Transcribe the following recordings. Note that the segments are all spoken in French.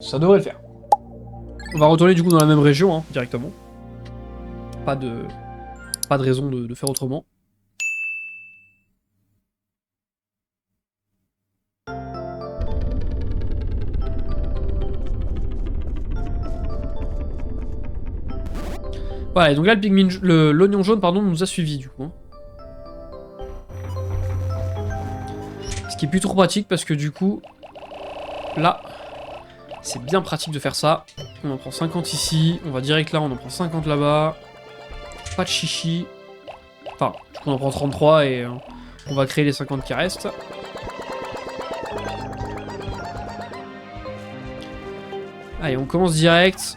ça devrait le faire. On va retourner du coup dans la même région, hein, directement. Pas de raison de faire autrement. Voilà, et donc là l'oignon jaune pardon, nous a suivis du coup. Hein. Ce qui est plus trop pratique parce que du coup, là, c'est bien pratique de faire ça. On en prend 50 ici, on va direct là, on en prend 50 là-bas. Pas de chichi. Enfin, du coup on en prend 33 et on va créer les 50 qui restent. Allez, on commence direct.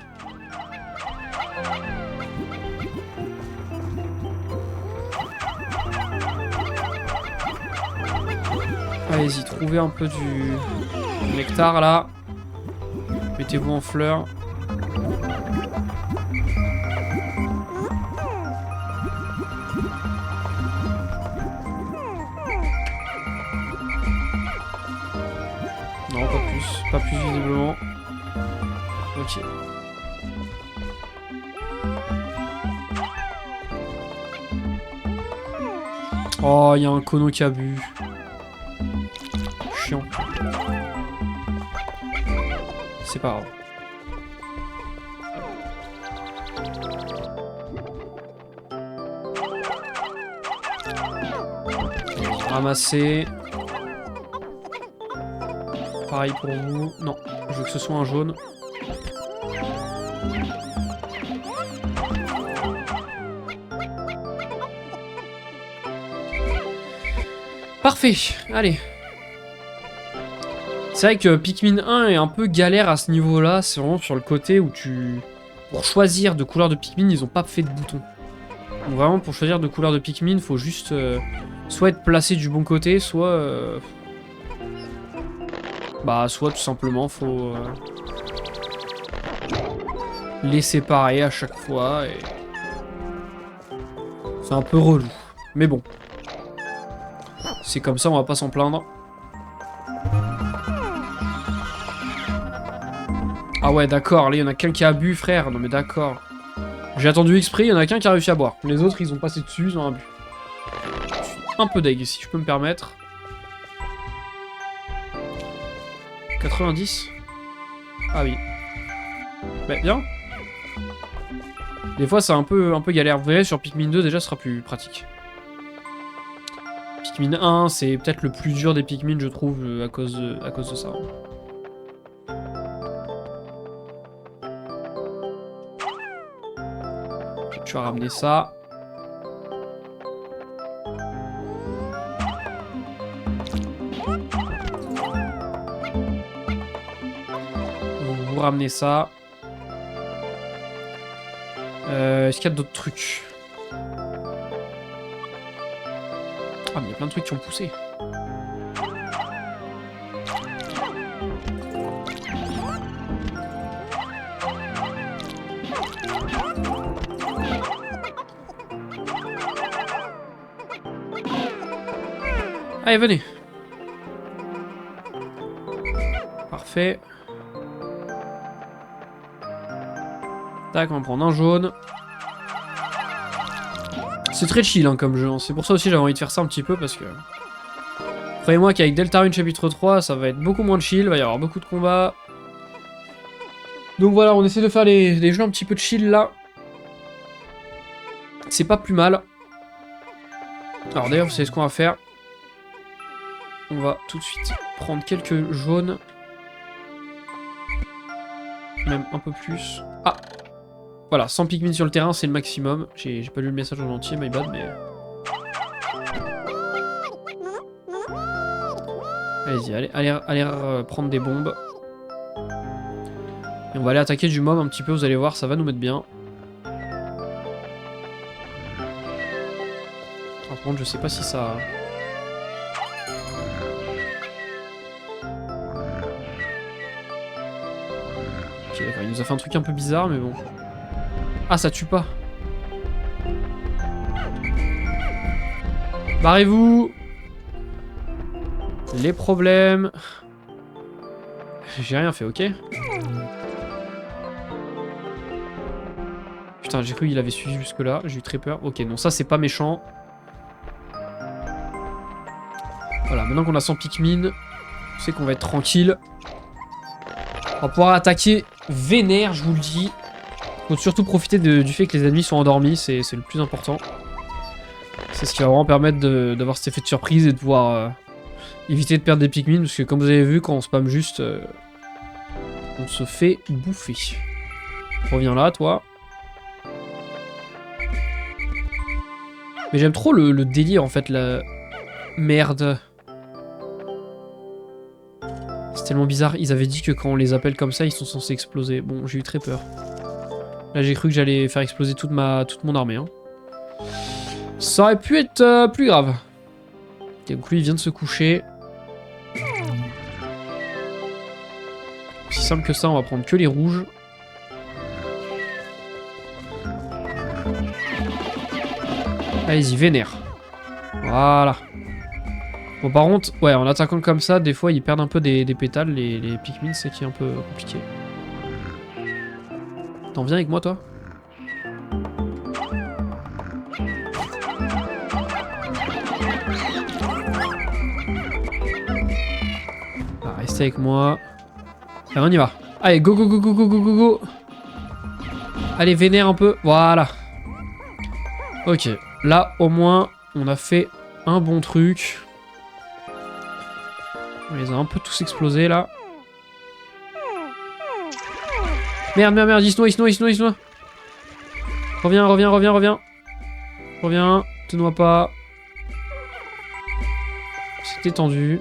Allez-y, trouvez un peu du nectar là. Mettez-vous en fleurs. Non, pas plus. Pas plus visiblement. Ok. Oh, il y a un Kono qui a bu. Chiant. C'est pas grave. Ramasser. Pareil pour vous. Non, je veux que ce soit un jaune. Parfait, allez. C'est vrai que Pikmin 1 est un peu galère à ce niveau-là. C'est vraiment sur le côté où tu... Pour choisir de couleur de Pikmin, ils ont pas fait de bouton. Donc vraiment, pour choisir de couleur de Pikmin, faut juste... soit être placé du bon côté, soit... Bah, soit tout simplement, faut... les séparer à chaque fois, et... C'est un peu relou. Mais bon. C'est comme ça, on va pas s'en plaindre. Ah ouais, d'accord, là, il y en a qu'un qui a bu, frère. Non mais d'accord. J'ai attendu exprès, il y en a qu'un qui a réussi à boire. Les autres, ils ont passé dessus, ils ont un bu. Je suis un peu deg, si je peux me permettre. 90 ? Ah oui. Bah, bien. Des fois, c'est un peu galère. Vous verrez, sur Pikmin 2, déjà, ce sera plus pratique. Pikmin 1, c'est peut-être le plus dur des Pikmin, je trouve, à cause de ça. Tu vas ramener ça. Vous ramenez ça. Est-ce qu'il y a d'autres trucs? Ah, mais il y a plein de trucs qui ont poussé. Allez, venez. Parfait. Tac, on va prendre un jaune. C'est très chill hein, comme jeu. Hein. C'est pour ça aussi j'avais envie de faire ça un petit peu parce que... Croyez-moi qu'avec Deltarune chapitre 3, ça va être beaucoup moins de chill. Il va y avoir beaucoup de combats. Donc voilà, on essaie de faire les jeux un petit peu de chill là. C'est pas plus mal. Alors d'ailleurs, vous savez ce qu'on va faire. On va tout de suite prendre quelques jaunes. Même un peu plus. Ah! Voilà, 100 Pikmin sur le terrain, c'est le maximum. J'ai pas lu le message en entier, my bad, mais... Allez-y, allez prendre des bombes. Et on va aller attaquer du mob un petit peu, vous allez voir, ça va nous mettre bien. Par contre, je sais pas si ça... Ok, d'accord, il nous a fait un truc un peu bizarre, mais bon. Ah, ça tue pas. Barrez-vous. Les problèmes. J'ai rien fait, ok. Putain, j'ai cru qu'il avait suivi jusque là, j'ai eu très peur. Ok, non, ça c'est pas méchant. Voilà, maintenant qu'on a 100 Pikmin, je sais qu'on va être tranquille. On va pouvoir attaquer vénère, je vous le dis. Faut surtout profiter du fait que les ennemis sont endormis, c'est le plus important. C'est ce qui va vraiment permettre d'avoir cet effet de surprise et de pouvoir éviter de perdre des Pikmin, parce que comme vous avez vu, quand on spam juste, on se fait bouffer. Reviens là, toi. Mais j'aime trop le délire, en fait, la merde. C'est tellement bizarre, ils avaient dit que quand on les appelle comme ça, ils sont censés exploser. Bon, j'ai eu très peur. Là, j'ai cru que j'allais faire exploser toute mon armée. Hein. Ça aurait pu être plus grave. Ok, donc lui, il vient de se coucher. Si simple que ça, on va prendre que les rouges. Allez-y, vénère. Voilà. Bon, par contre, ouais, en attaquant comme ça, des fois, ils perdent un peu des pétales, les Pikmin, c'est qui est un peu compliqué. T'en viens avec moi, toi? Ah, restez avec moi. Allez, on y va. Allez, go, go, go, go, go, go, go, go. Allez, vénère un peu. Voilà. Ok. Là, au moins, on a fait un bon truc. On les a un peu tous explosés, là. Merde, merde, merde, il se noie, il se noie, il se noie, il se noie. Reviens, reviens, reviens, reviens. Reviens, te noie pas. C'est étendu.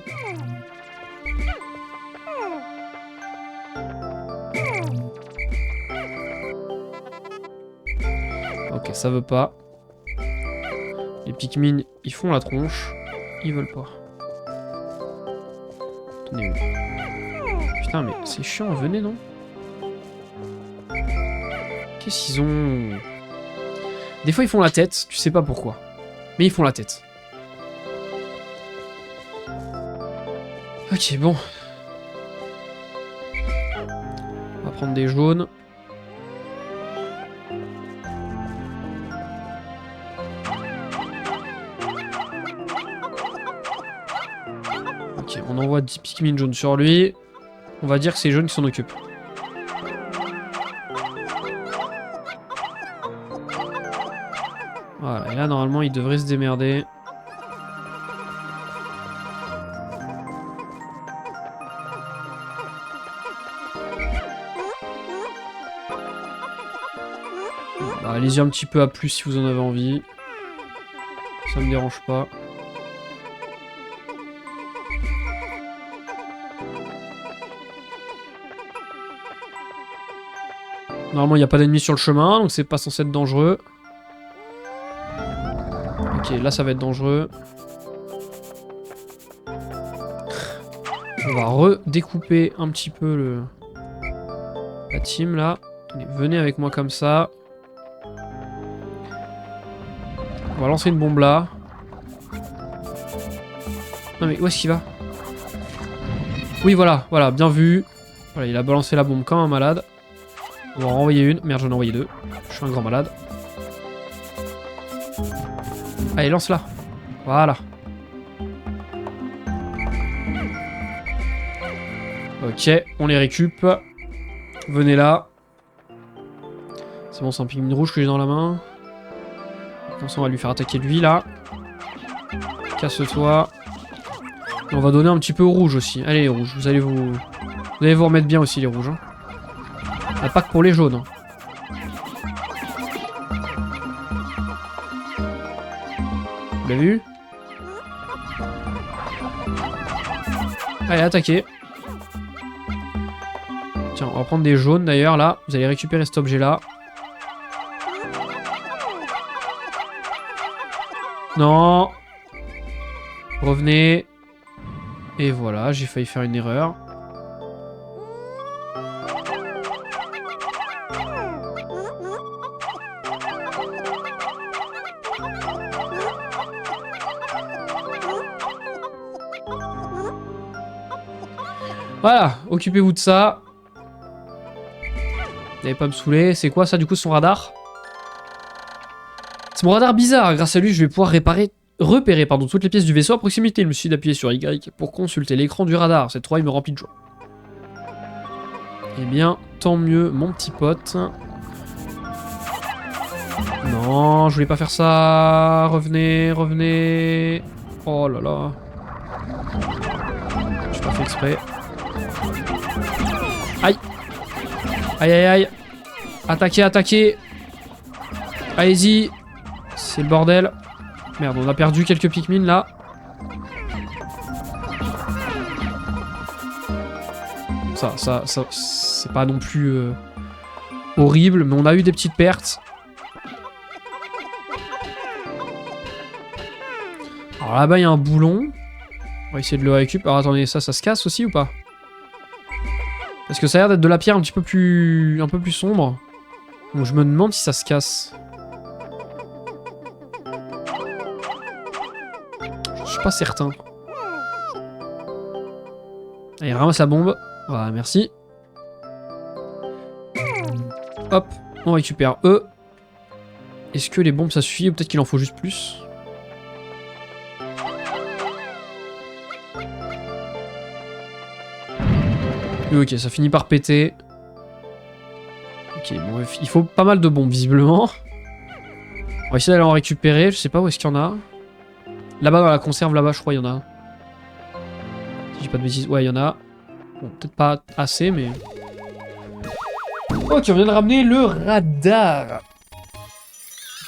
Ok, ça veut pas. Les Pikmin, ils font la tronche. Ils veulent pas. Tenez-vous. Putain, mais c'est chiant, venez, non? Qu'est-ce qu'ils ont? Des fois, ils font la tête, tu sais pas pourquoi. Mais ils font la tête. Ok, bon. On va prendre des jaunes. Ok, on envoie 10 Pikmin jaunes sur lui. On va dire que c'est les jaunes qui s'en occupent. Voilà, et là, normalement, il devrait se démerder. Bah, allez-y un petit peu à plus si vous en avez envie. Ça me dérange pas. Normalement, il n'y a pas d'ennemis sur le chemin, donc c'est pas censé être dangereux. Ok, là, ça va être dangereux. On va redécouper un petit peu la team, là. Allez, venez avec moi comme ça. On va lancer une bombe là. Non mais où est-ce qu'il va? Oui, voilà, voilà, bien vu. Voilà, il a balancé la bombe comme un malade. On va en renvoyer une. Merde, j'en ai envoyé deux. Je suis un grand malade. Allez, lance-la. Voilà. Ok, on les récup. Venez là. C'est bon, c'est un Pikmin rouge que j'ai dans la main. Comme ça, on va lui faire attaquer lui, là. Casse-toi. Et on va donner un petit peu aux rouges aussi. Allez, les rouges, vous allez vous remettre bien aussi, les rouges. Hein. Ah, pas que pour les jaunes. Hein. Vous l'avez vu? Allez, attaquez. Tiens, on va prendre des jaunes d'ailleurs, là. Vous allez récupérer cet objet-là. Non. Revenez. Et voilà, j'ai failli faire une erreur. Voilà, occupez-vous de ça. N'allez pas me saouler. C'est quoi ça du coup son radar? C'est mon radar bizarre. Grâce à lui, je vais pouvoir repérer toutes les pièces du vaisseau à proximité. Il me suffit d'appuyer sur Y pour consulter l'écran du radar. Cette 3, il me remplit de joie. Eh bien, tant mieux, mon petit pote. Non, je voulais pas faire ça. Revenez, revenez. Oh là là. J'ai pas fait exprès. Aïe. Aïe aïe aïe. Attaquez, attaquez. Allez-y. C'est le bordel. Merde, on a perdu quelques Pikmin là. Ça c'est pas non plus horrible, mais on a eu des petites pertes. Alors là-bas, il y a un boulon. On va essayer de le récupérer. Alors attendez, ça se casse aussi ou pas? Parce que ça a l'air d'être de la pierre un peu plus sombre. Donc je me demande si ça se casse. Je suis pas certain. Allez, ramasse la bombe. Voilà, merci. Hop, on récupère eux. Est-ce que les bombes ça suffit ou peut-être qu'il en faut juste plus? Ok, ça finit par péter. Ok, bon, il faut pas mal de bombes visiblement. On va essayer d'aller en récupérer, je sais pas où est-ce qu'il y en a. Là-bas dans la conserve, là-bas je crois il y en a. Si j'ai pas de bêtises, ouais il y en a. Bon, peut-être pas assez mais... Ok, on vient de ramener le radar.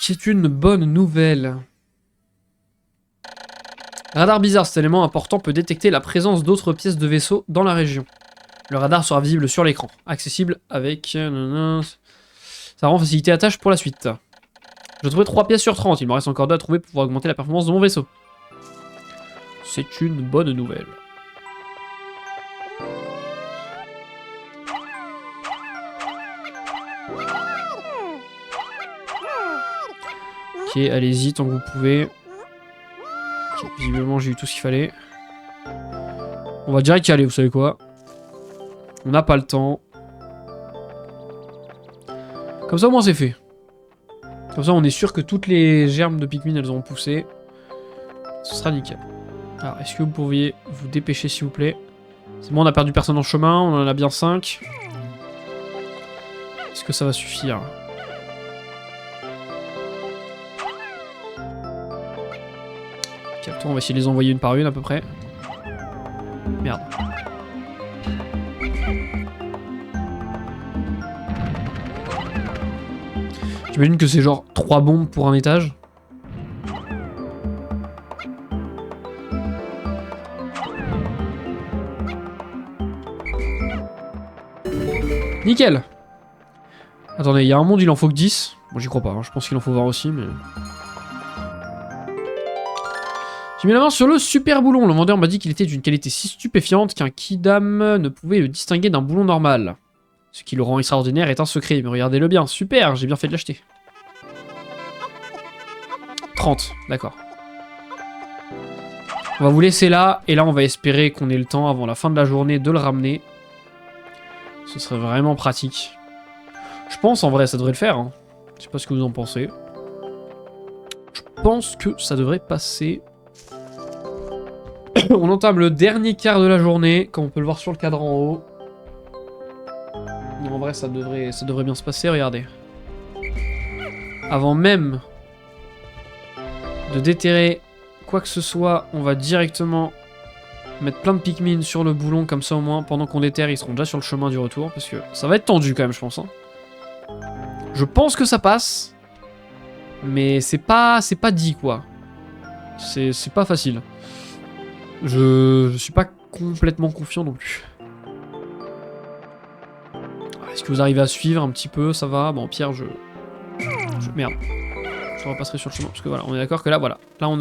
C'est une bonne nouvelle. Radar bizarre, cet élément important peut détecter la présence d'autres pièces de vaisseau dans la région. Le radar sera visible sur l'écran, accessible avec... Ça rend faciliter la tâche pour la suite. J'ai trouvé 3 pièces sur 30, il me reste encore 2 à trouver pour pouvoir augmenter la performance de mon vaisseau. C'est une bonne nouvelle. Ok, allez-y tant que vous pouvez. Ok, visiblement j'ai eu tout ce qu'il fallait. On va direct y aller, vous savez quoi. On n'a pas le temps. Comme ça au moins c'est fait. Comme ça on est sûr que toutes les germes de Pikmin elles ont poussé. Ce sera nickel. Alors est-ce que vous pourriez vous dépêcher s'il vous plaît? C'est bon, on a perdu personne en chemin, on en a bien 5. Est-ce que ça va suffire? Ok, attends, on va essayer de les envoyer une par une à peu près. Merde. J'imagine que c'est genre 3 bombes pour un étage. Nickel. Attendez, il y a un monde, il en faut que 10. Bon, j'y crois pas, hein. Je pense qu'il en faut 20 aussi, mais... J'ai mis la main sur le super boulon. Le vendeur m'a dit qu'il était d'une qualité si stupéfiante qu'un Kidam ne pouvait le distinguer d'un boulon normal. Ce qui le rend extraordinaire est un secret, mais regardez-le bien. Super, j'ai bien fait de l'acheter. 30, d'accord. On va vous laisser là, et là on va espérer qu'on ait le temps avant la fin de la journée de le ramener. Ce serait vraiment pratique. Je pense en vrai ça devrait le faire. Hein. Je sais pas ce que vous en pensez. Je pense que ça devrait passer. On entame le dernier quart de la journée, comme on peut le voir sur le cadran en haut. En vrai ça devrait bien se passer, regardez. Avant même de déterrer quoi que ce soit, on va directement mettre plein de Pikmin sur le boulon, comme ça au moins, pendant qu'on déterre, ils seront déjà sur le chemin du retour, parce que ça va être tendu quand même, je pense. Hein. Je pense que ça passe, mais c'est pas dit, quoi. C'est pas facile. Je suis pas complètement confiant non plus. Est-ce que vous arrivez à suivre un petit peu? Ça va? Bon, Pierre, merde. Je repasserai sur le chemin, parce que voilà, on est d'accord que là, voilà. Là, on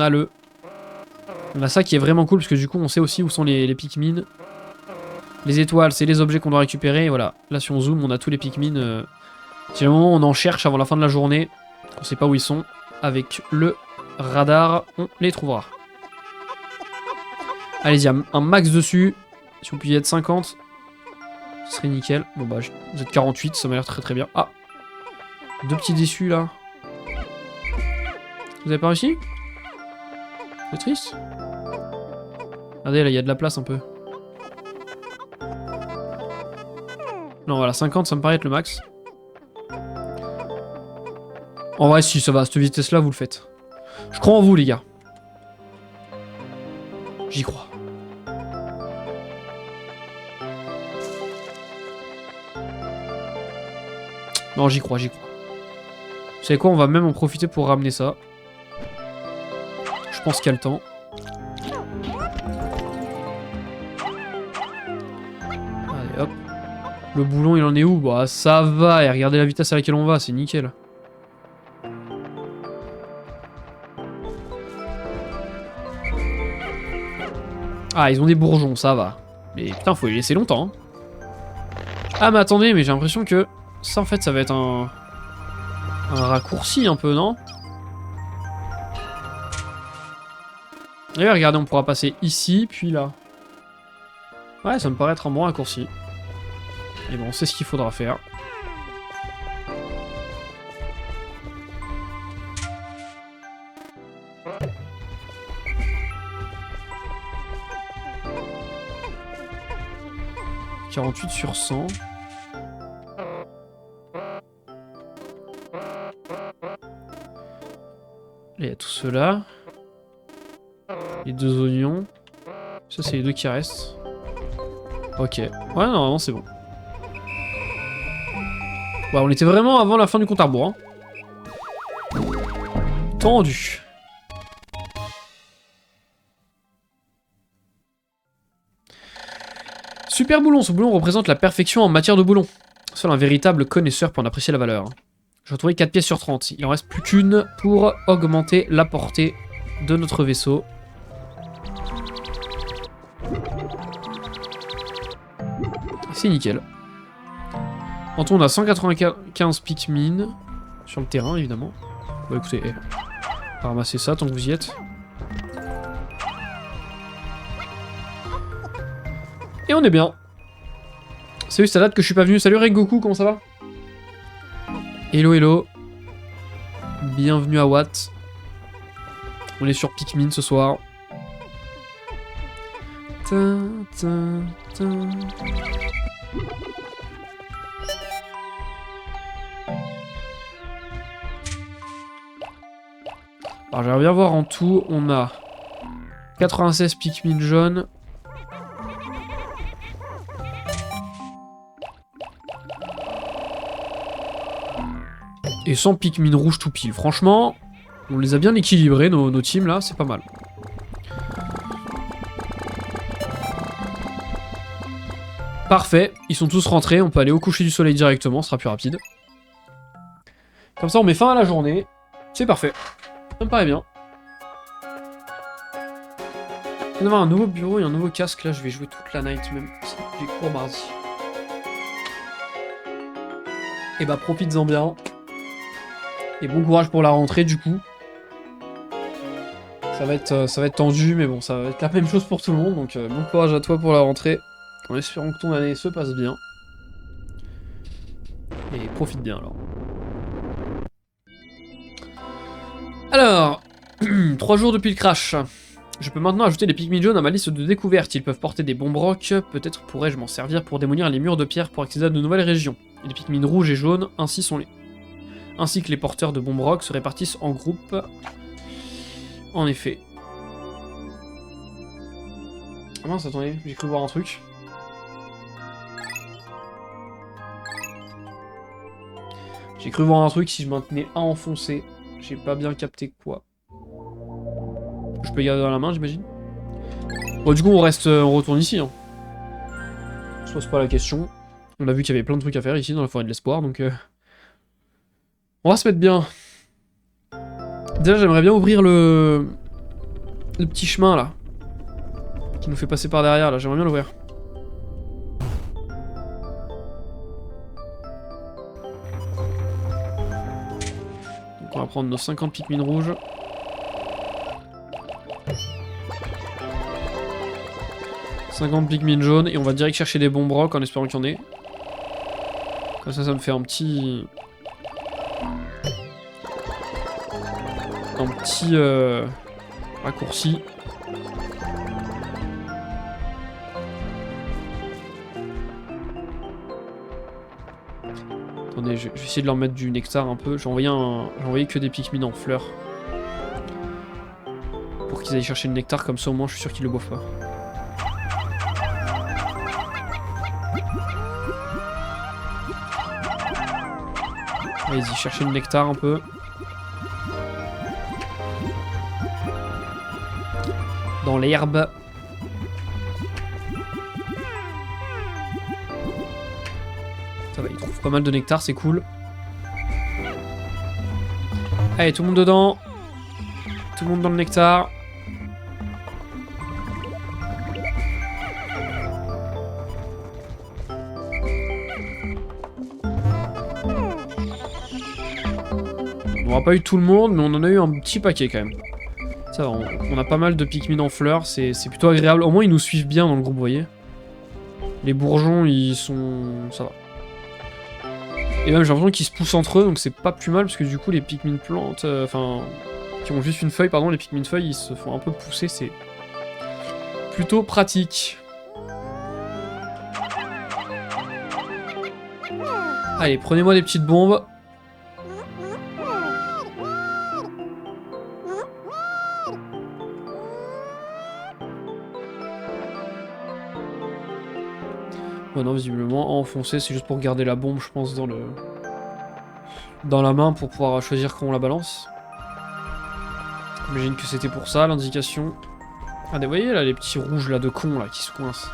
a ça qui est vraiment cool, parce que du coup, on sait aussi où sont les Pikmin. Les étoiles, c'est les objets qu'on doit récupérer, et voilà. Là, si on zoome, on a tous les Pikmin. Si à un moment, on en cherche avant la fin de la journée, on sait pas où ils sont, avec le radar, on les trouvera. Allez-y, un max dessus. Si vous pouviez être 50. Ce serait nickel. Bon bah, vous êtes 48, ça m'a l'air très très bien. Ah, 2 petits déçus là. Vous avez pas réussi? C'est triste. Regardez, là, il y a de la place un peu. Non, voilà, 50, ça me paraît être le max. En vrai, si, ça va, à cette vitesse-là, vous le faites. Je crois en vous, les gars. J'y crois. Non, j'y crois, j'y crois. Vous savez quoi, on va même en profiter pour ramener ça. Je pense qu'il y a le temps. Allez, hop. Le boulon, il en est où? Bah, ça va, et regardez la vitesse à laquelle on va, c'est nickel. Ah, ils ont des bourgeons, ça va. Mais putain, faut les laisser longtemps. Hein. Ah, mais attendez, mais j'ai l'impression que ça, en fait, ça va être un raccourci un peu, non? Et regardez, on pourra passer ici, puis là. Ouais, ça me paraît être un bon raccourci. Et bon, c'est ce qu'il faudra faire. « 48 sur 100. » Il y a tout cela. Les 2 oignons. Ça, c'est les 2 qui restent. Ok. Ouais, normalement, c'est bon. Ouais, on était vraiment avant la fin du compte à rebours. Hein. Tendu. Super boulon. Ce boulon représente la perfection en matière de boulon. Seul un véritable connaisseur peut en apprécier la valeur. J'ai retrouvé 4 pièces sur 30. Il en reste plus qu'une pour augmenter la portée de notre vaisseau. C'est nickel. En tout, on a 195 Pikmin sur le terrain, évidemment. Bon, écoutez, on va ramasser ça tant que vous y êtes. Et on est bien. Salut, ça date que je suis pas venu. Salut Rengoku, comment ça va? Hello, hello. Bienvenue à Watt. On est sur Pikmin ce soir. Alors j'aimerais bien voir en tout, on a 96 Pikmin jaunes. Et 100 Pikmin rouges tout pile. Franchement, on les a bien équilibrés, nos teams là, c'est pas mal. Parfait, ils sont tous rentrés, on peut aller au coucher du soleil directement, ce sera plus rapide. Comme ça on met fin à la journée, c'est parfait. Ça me paraît bien. Il vient d'avoir un nouveau bureau et un nouveau casque, là je vais jouer toute la night même, j'ai cours mardi. Et bah profites-en bien. Et bon courage pour la rentrée du coup. Ça va être tendu, mais bon, ça va être la même chose pour tout le monde, donc bon courage à toi pour la rentrée. En espérant que ton année se passe bien. Et profite bien alors. Alors, 3 jours depuis le crash. Je peux maintenant ajouter les Pikmin jaunes à ma liste de découvertes. Ils peuvent porter des bombes rock. Peut-être pourrais-je m'en servir pour démolir les murs de pierre pour accéder à de nouvelles régions. Et les Pikmin rouges et jaunes, ainsi que les porteurs de bombes rock se répartissent en groupes. En effet. Ah mince, attendez, j'ai cru voir un truc. J'ai cru voir un truc si je maintenais un enfoncé. J'ai pas bien capté quoi. Je peux garder dans la main, j'imagine. Bon, du coup, on retourne ici. Hein. Se pose pas la question. On a vu qu'il y avait plein de trucs à faire ici dans la forêt de l'espoir, donc... On va se mettre bien. Déjà, j'aimerais bien ouvrir le petit chemin, là. Qui nous fait passer par derrière, là. J'aimerais bien l'ouvrir. Donc on va prendre nos 50 Pikmin rouges. « 50 Pikmin jaunes, et on va direct chercher des bombes rock en espérant qu'il y en ait. Comme ça me fait un petit... raccourci. Attendez, je vais essayer de leur mettre du nectar un peu. J'ai envoyé que des Pikmin en fleurs. Pour qu'ils aillent chercher le nectar, comme ça au moins je suis sûr qu'ils le boivent pas. Allez-y, cherchez le nectar un peu. Dans l'herbe. Ça va, ils trouvent pas mal de nectar, c'est cool. Allez, tout le monde dedans. Tout le monde dans le nectar. On n'a pas eu tout le monde, mais on en a eu un petit paquet quand même. Ça va, on a pas mal de Pikmin en fleurs, c'est plutôt agréable. Au moins, ils nous suivent bien dans le groupe, vous voyez. Les bourgeons, ils sont... ça va. Et même, j'ai l'impression qu'ils se poussent entre eux, donc c'est pas plus mal, parce que du coup, les Pikmin plantes... Enfin... qui ont juste une feuille, pardon, les Pikmin feuilles, ils se font un peu pousser, c'est... plutôt pratique. Allez, prenez-moi des petites bombes. Ouais, non, visiblement, enfoncer, c'est juste pour garder la bombe, je pense, dans la main pour pouvoir choisir comment on la balance. J'imagine que c'était pour ça, l'indication. Ah, vous voyez, là, les petits rouges, là, de cons, là, qui se coincent.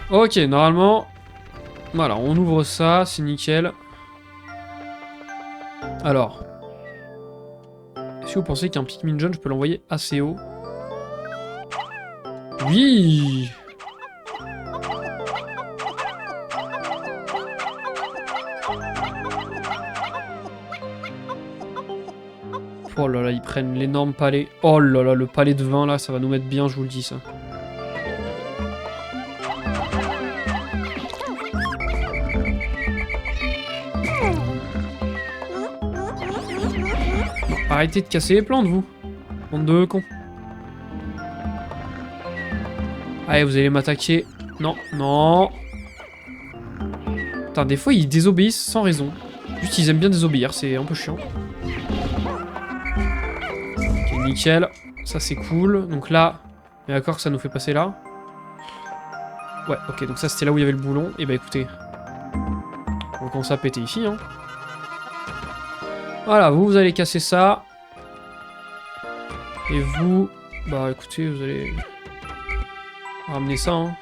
Ok, normalement... Voilà, on ouvre ça, c'est nickel. Alors... Est-ce que vous pensez qu'un Pikmin jaune, je peux l'envoyer assez haut? Oui! Oh là là, ils prennent l'énorme palais. Oh là là, le palais de vin, là, ça va nous mettre bien, je vous le dis, ça. Arrêtez de casser les plantes, vous. Bande de cons. Allez, vous allez m'attaquer. Non, non. Putain, des fois, ils désobéissent sans raison. Juste, ils aiment bien désobéir, c'est un peu chiant. Ok, nickel. Ça, c'est cool. Donc là, on est d'accord que ça nous fait passer là. Ouais, ok, donc ça, c'était là où il y avait le boulon. Et bah, écoutez. On va commencer à péter ici, hein. Voilà, vous allez casser ça. Et vous, bah écoutez, vous allez ramener ça, hein.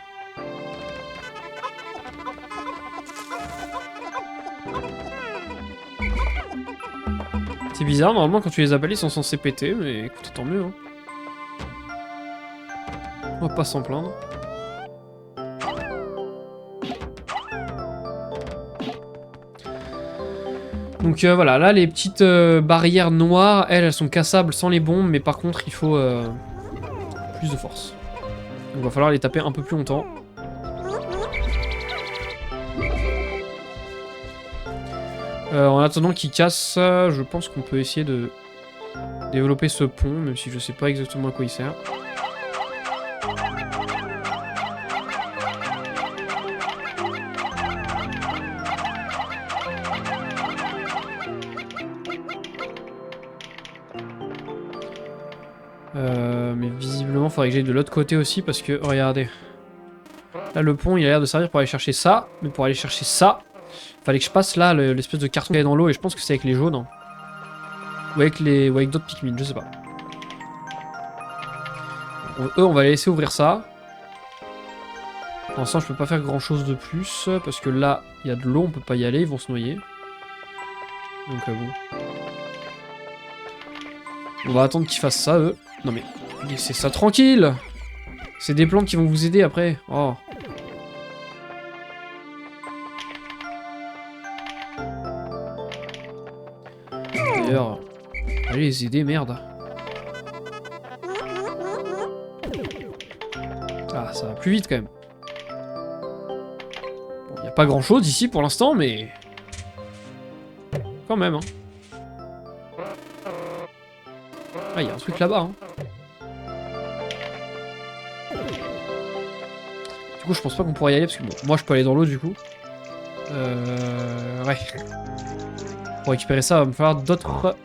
C'est bizarre, normalement quand tu les appelles ils sont censés péter, mais écoutez, tant mieux, hein. On va pas s'en plaindre. Donc voilà, là les petites barrières noires, elles sont cassables sans les bombes, mais par contre il faut plus de force. Donc il va falloir les taper un peu plus longtemps. En attendant qu'ils cassent, je pense qu'on peut essayer de développer ce pont, même si je sais pas exactement à quoi il sert. Mais visiblement, il faudrait que j'aille de l'autre côté aussi parce que, regardez. Là, le pont, il a l'air de servir pour aller chercher ça. Mais pour aller chercher ça, il fallait que je passe là, l'espèce de carton qui est dans l'eau. Et je pense que c'est avec les jaunes. Hein. Ou avec d'autres Pikmin, je sais pas. Eux, on va les laisser ouvrir ça. Pour l'instant, je peux pas faire grand chose de plus. Parce que là, il y a de l'eau, on peut pas y aller, ils vont se noyer. Donc, bon. On va attendre qu'ils fassent ça, eux. Non mais, laissez ça tranquille. C'est des plantes qui vont vous aider après. Oh. D'ailleurs, allez les aider, merde. Ah, ça va plus vite quand même. Bon, y a pas grand chose ici pour l'instant, mais... Quand même, hein. Ah, y a un truc là-bas, hein. Du coup, je pense pas qu'on pourrait y aller, parce que bon, moi je peux aller dans l'eau du coup. Ouais. Pour récupérer ça, il va me falloir d'autres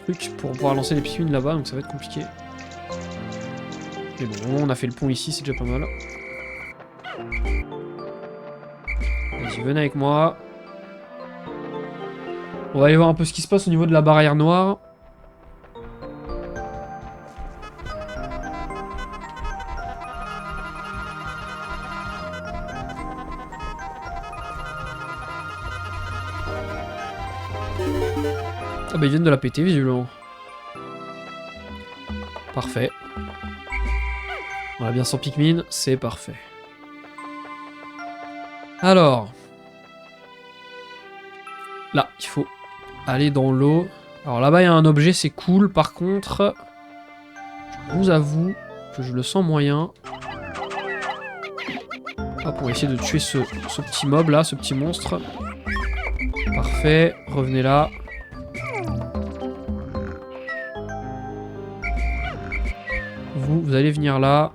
trucs pour pouvoir lancer les Pikmin là-bas, donc ça va être compliqué. Mais bon, on a fait le pont ici, c'est déjà pas mal. Vas-y, venez avec moi. On va aller voir un peu ce qui se passe au niveau de la barrière noire. Ah bah ils viennent de la péter visiblement. Parfait. On a bien 100 Pikmin, c'est parfait. Alors... Là, il faut aller dans l'eau. Alors là-bas, il y a un objet, c'est cool. Par contre, je vous avoue que je le sens moyen. Hop, on va essayer de tuer ce petit mob là, ce petit monstre. Parfait, revenez là. Vous allez venir là.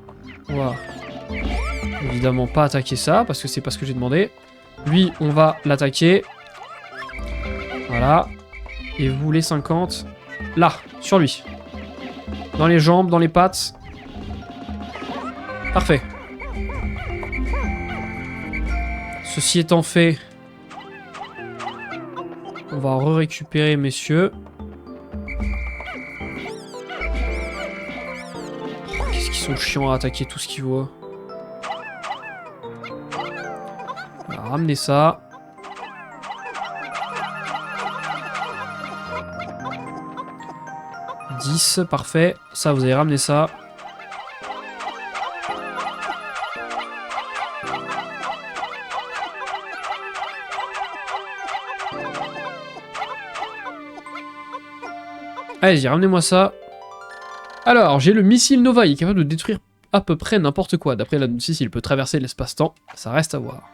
Voilà. Évidemment pas attaquer ça, parce que c'est pas ce que j'ai demandé. Lui, on va l'attaquer. Voilà. Et vous, les 50. Là, sur lui. Dans les jambes, dans les pattes. Parfait. Ceci étant fait, on va récupérer, messieurs. Oh, qu'est-ce qu'ils sont chiants à attaquer tout ce qu'ils voient. On va ramener ça. Parfait. Ça, vous avez ramené ça. Allez-y, ramenez-moi ça. Alors, j'ai le missile Nova, il est capable de détruire à peu près n'importe quoi. D'après la notice, il peut traverser l'espace-temps. Ça reste à voir.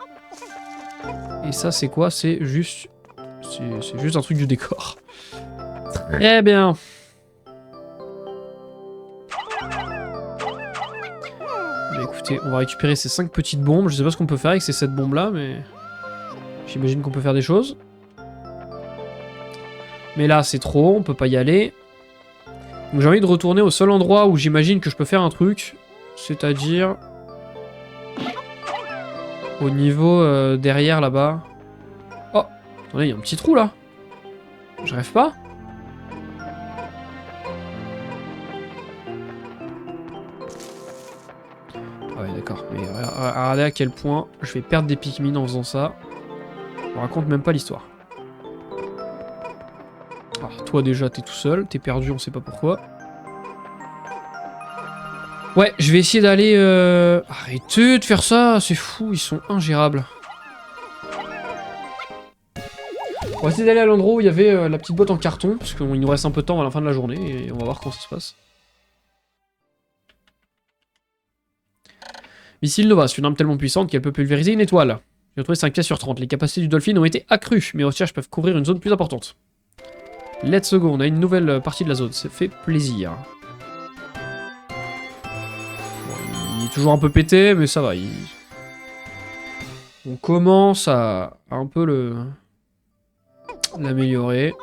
Et ça, c'est quoi? C'est juste... C'est juste un truc du décor. Très bien. Bah écoutez, on va récupérer ces 5 petites bombes. Je sais pas ce qu'on peut faire avec ces 7 bombes là, mais... J'imagine qu'on peut faire des choses. Mais là, c'est trop, on peut pas y aller. Donc j'ai envie de retourner au seul endroit où j'imagine que je peux faire un truc. C'est-à-dire... Au niveau derrière là-bas. Oh, attendez, il y a un petit trou là. Je rêve pas? Ouais, d'accord. Mais regardez à quel point je vais perdre des Pikmin en faisant ça. On raconte même pas l'histoire. Alors, toi déjà, t'es tout seul. T'es perdu, on sait pas pourquoi. Ouais, je vais essayer d'aller... Arrêtez de faire ça, c'est fou, ils sont ingérables. On va essayer d'aller à l'endroit où il y avait la petite boîte en carton, parce qu'il nous reste un peu de temps à la fin de la journée, et on va voir comment ça se passe. Missile Nova, c'est une arme tellement puissante qu'elle peut pulvériser une étoile. J'ai retrouvé 5 pièces sur 30. Les capacités du Dolphin ont été accrues. Mes recherches peuvent couvrir une zone plus importante. Let's go, on a une nouvelle partie de la zone. Ça fait plaisir. Bon, il est toujours un peu pété, mais ça va. On commence à un peu l'améliorer.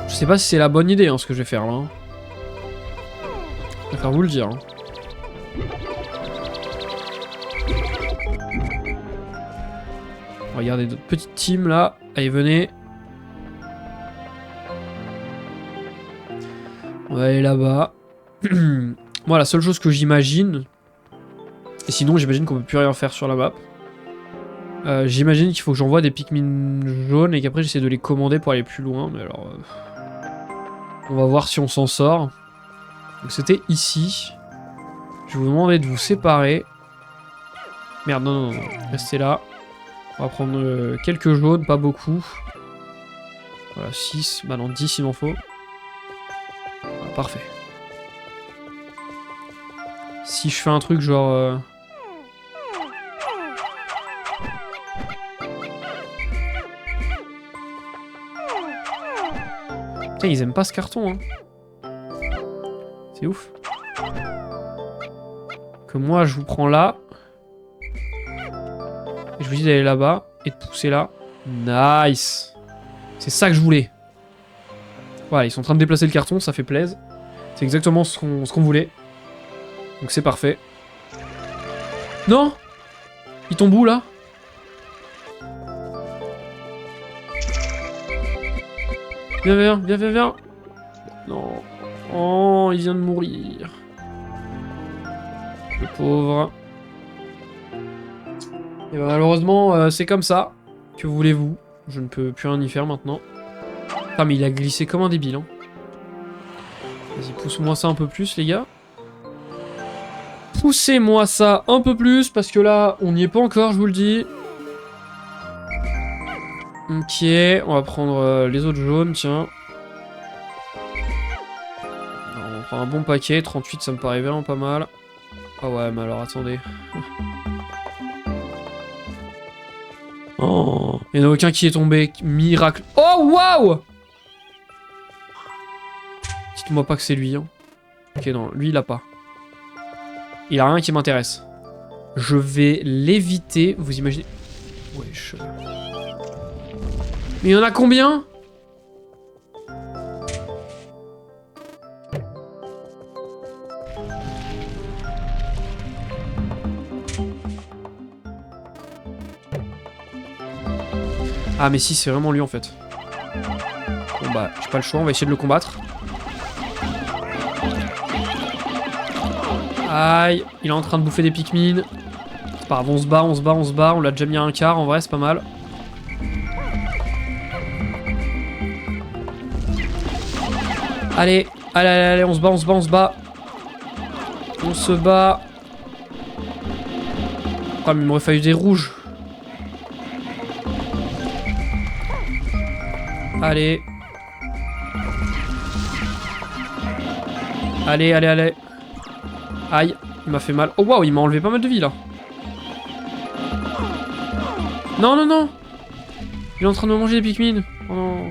Je sais pas si c'est la bonne idée, hein, ce que je vais faire là. Je préfère vous le dire. Hein. Regardez notre petite team là. Allez, venez. On va aller là-bas. Moi, la seule chose que j'imagine... Et sinon, j'imagine qu'on peut plus rien faire sur la map. J'imagine qu'il faut que j'envoie des Pikmin jaunes et qu'après j'essaie de les commander pour aller plus loin. Mais alors... on va voir si on s'en sort. Donc c'était ici. Je Je vais vous demander de vous séparer. Merde, non, non, non. Restez là. On va prendre quelques jaunes, pas beaucoup. Voilà, 6. Bah non, 10 il m'en faut. Voilà, parfait. Si je fais un truc genre... Putain, ils aiment pas ce carton, hein. C'est ouf. Que moi, je vous prends là. Et je vous dis d'aller là-bas. Et de pousser là. Nice. C'est ça que je voulais. Voilà, ils sont en train de déplacer le carton, ça fait plaisir. C'est exactement ce qu'on voulait. Donc c'est parfait. Non! Il tombe où, là? Viens, viens, viens, viens, viens. Non. Oh, il vient de mourir. Le pauvre. Et ben, malheureusement, c'est comme ça. Que voulez-vous? Je ne peux plus rien y faire maintenant. Ah, mais il a glissé comme un débile, hein. Vas-y, pousse-moi ça un peu plus, les gars. Poussez-moi ça un peu plus, parce que là, on n'y est pas encore, je vous le dis. Ok, on va prendre les autres jaunes, tiens. Alors, on va prendre un bon paquet, 38, ça me paraît vraiment pas mal. Ah ouais, mais alors, attendez. Oh, il n'y en a aucun qui est tombé. Miracle. Oh, waouh! Dites-moi pas que c'est lui, hein. Ok, non, lui, il a pas. Il a rien qui m'intéresse. Je vais l'éviter, vous imaginez... Wesh. Mais il y en a combien? Ah mais si, c'est vraiment lui en fait. Bon bah, j'ai pas le choix, on va essayer de le combattre. Aïe, il est en train de bouffer des Pikmin. C'est pas grave, on se bat, on se bat, on se bat. On l'a déjà mis à un quart, en vrai, c'est pas mal. Allez, allez, allez, allez, on se bat, on se bat, on se bat. On se bat. Ah mais il m'aurait fallu des rouges. Allez. Allez, allez, allez. Aïe, il m'a fait mal. Oh waouh, il m'a enlevé pas mal de vie là. Non, non, non. Il est en train de me manger des Pikmin. Oh non.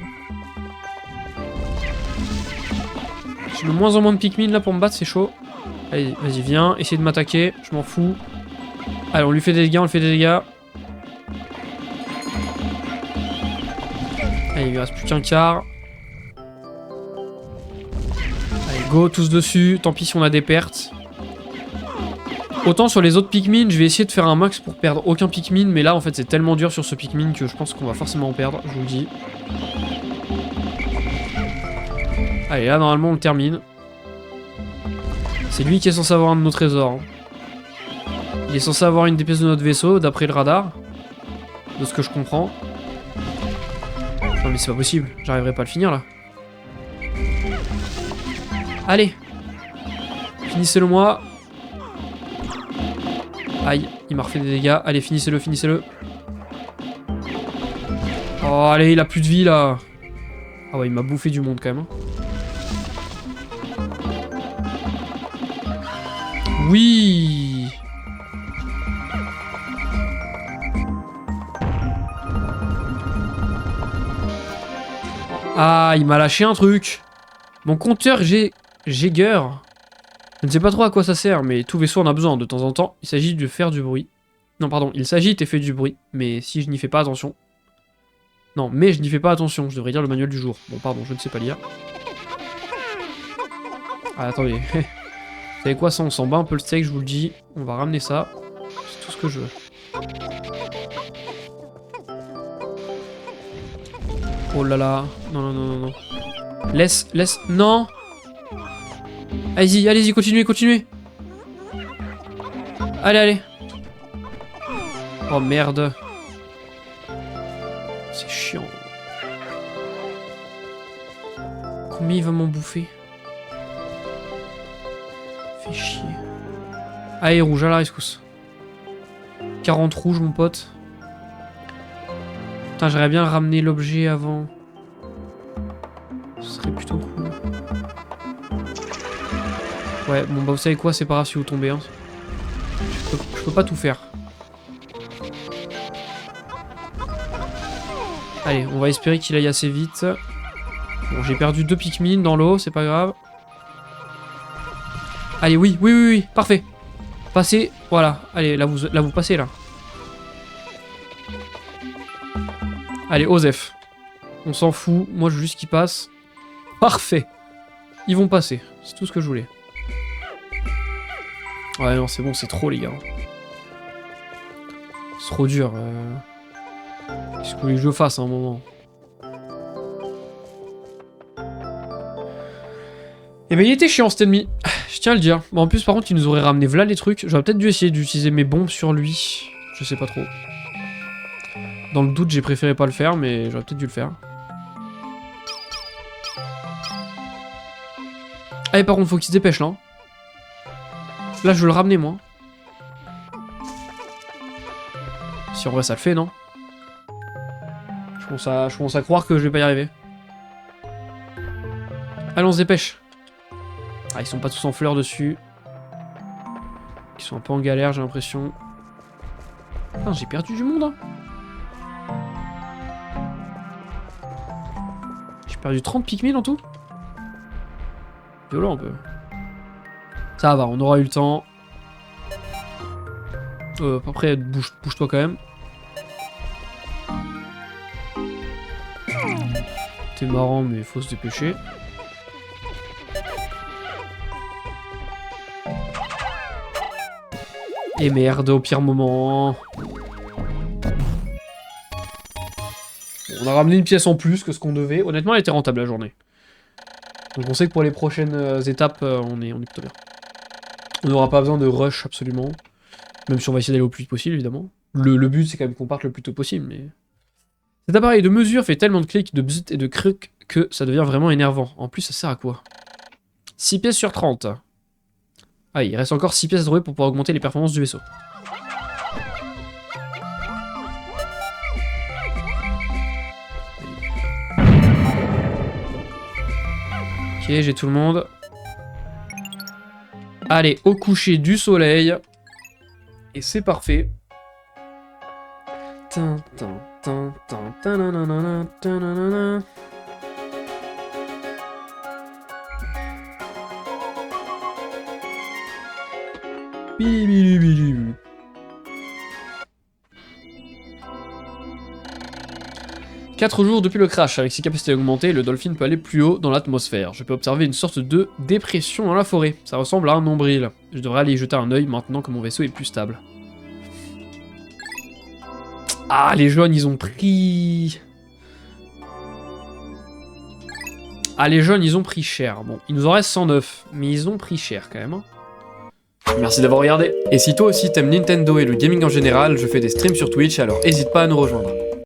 J'ai de moins en moins de Pikmin là pour me battre, c'est chaud. Allez, vas-y, viens, essaye de m'attaquer, je m'en fous. Allez, on lui fait des dégâts, on lui fait des dégâts. Allez, il lui reste plus qu'un quart. Allez, go, tous dessus. Tant pis si on a des pertes. Autant sur les autres Pikmin, je vais essayer de faire un max pour perdre aucun Pikmin. Mais là, en fait, c'est tellement dur sur ce Pikmin que je pense qu'on va forcément en perdre, je vous le dis. Allez, là, normalement, on le termine. C'est lui qui est censé avoir un de nos trésors. Hein. Il est censé avoir une des pièces de notre vaisseau, d'après le radar. De ce que je comprends. Non mais c'est pas possible, j'arriverai pas à le finir là. Allez. Finissez-le moi. Aïe, il m'a refait des dégâts. Allez, finissez-le, finissez-le. Oh, allez, il a plus de vie là. Ah ouais, il m'a bouffé du monde quand même. Oui. Ah, il m'a lâché un truc. Mon compteur Jäger. Je ne sais pas trop à quoi ça sert, mais tout vaisseau en a besoin de temps en temps. Il s'agit de faire du bruit. Non, pardon, il s'agit et fait du bruit. Mais si je n'y fais pas attention... Non, mais je n'y fais pas attention. Je devrais lire le manuel du jour. Bon, pardon, je ne sais pas lire. Ah, attendez. Vous savez quoi, ça, on s'en bat un peu le steak, je vous le dis. On va ramener ça. C'est tout ce que je veux. Oh là là. Non, non, non, non, non. Laisse, laisse... Non. Allez-y, allez-y, continuez, continuez. Allez, allez. Oh merde. C'est chiant. Combien il va m'en bouffer? Fait chier. Allez, rouge, à la rescousse. 40 rouge, mon pote. Putain, j'aimerais bien ramener l'objet avant. Ce serait plutôt cool. Ouais, bon bah vous savez quoi, c'est pas grave si vous tombez. Hein. Je peux pas tout faire. Allez, on va espérer qu'il aille assez vite. Bon, j'ai perdu 2 Pikmin dans l'eau, c'est pas grave. Allez, oui, parfait. Passez, voilà. Allez, là vous passez, là. Allez, Osef. On s'en fout, moi je veux juste qu'ils passent. Parfait. Ils vont passer, c'est tout ce que je voulais. Ouais, non, c'est bon, c'est trop, les gars. C'est trop dur. Qu'est-ce que vous voulez que je fasse à un moment? Eh ben, il était chiant cet ennemi. Je tiens à le dire. Bon, en plus, par contre, il nous aurait ramené voilà les trucs. J'aurais peut-être dû essayer d'utiliser mes bombes sur lui. Je sais pas trop. Dans le doute, j'ai préféré pas le faire, mais j'aurais peut-être dû le faire. Allez, par contre, faut qu'il se dépêche, là. Là, je veux le ramener, moi. Si en vrai, ça le fait, non? Je commence à croire que je vais pas y arriver. Allez, on se dépêche. Ah, ils sont pas tous en fleurs dessus. Ils sont un peu en galère, j'ai l'impression. Putain, j'ai perdu du monde, hein. J'ai perdu 30 Pikmin en tout. Violent, un peu. Ça va, on aura eu le temps. Après, bouge-toi quand même. T'es marrant, mais faut se dépêcher. Et merde, au pire moment. On a ramené une pièce en plus que ce qu'on devait. Honnêtement, elle était rentable la journée. Donc on sait que pour les prochaines étapes, on est plutôt bien. On n'aura pas besoin de rush absolument. Même si on va essayer d'aller au plus vite possible, évidemment. Le but, c'est quand même qu'on parte le plus tôt possible, mais... Cet appareil de mesure fait tellement de clics, de bzz et de cruc que ça devient vraiment énervant. En plus, ça sert à quoi? 6 pièces sur 30. Ah, il reste encore 6 pièces à trouver pour pouvoir augmenter les performances du vaisseau. Ok, j'ai tout le monde. Allez, au coucher du soleil. Et c'est parfait. Bilibilibilibi. Quatre jours depuis le crash, avec ses capacités augmentées, le Dolphin peut aller plus haut dans l'atmosphère. Je peux observer une sorte de dépression dans la forêt. Ça ressemble à un nombril. Je devrais aller y jeter un œil maintenant que mon vaisseau est plus stable. Ah, les jaunes, ils ont pris... Ah, les jaunes, ils ont pris cher. Bon, il nous en reste 109, mais ils ont pris cher quand même. Hein. Merci d'avoir regardé. Et si toi aussi t'aimes Nintendo et le gaming en général, je fais des streams sur Twitch, alors n'hésite pas à nous rejoindre.